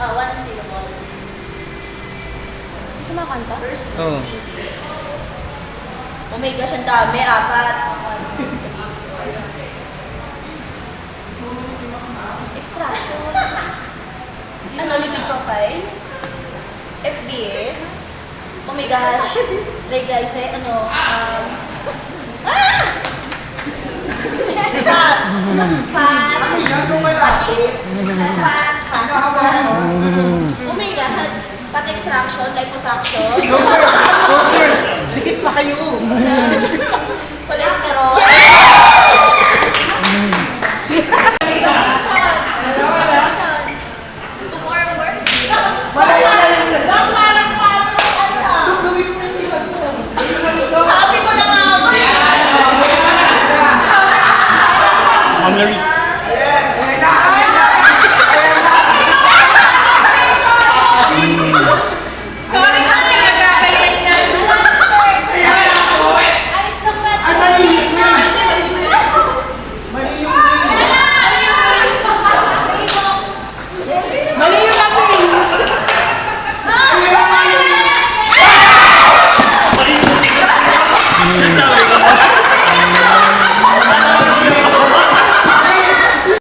One syllable. Gusto mo kanta? First, easy. Omega siyang dami, 4. Extraction. Ano, lipid profile? FBS. Oh my gosh. Ray guys, ano, Oh my God. Fat extraction, liposuction. Go sir! Dikit pa kayo! Cholesterol.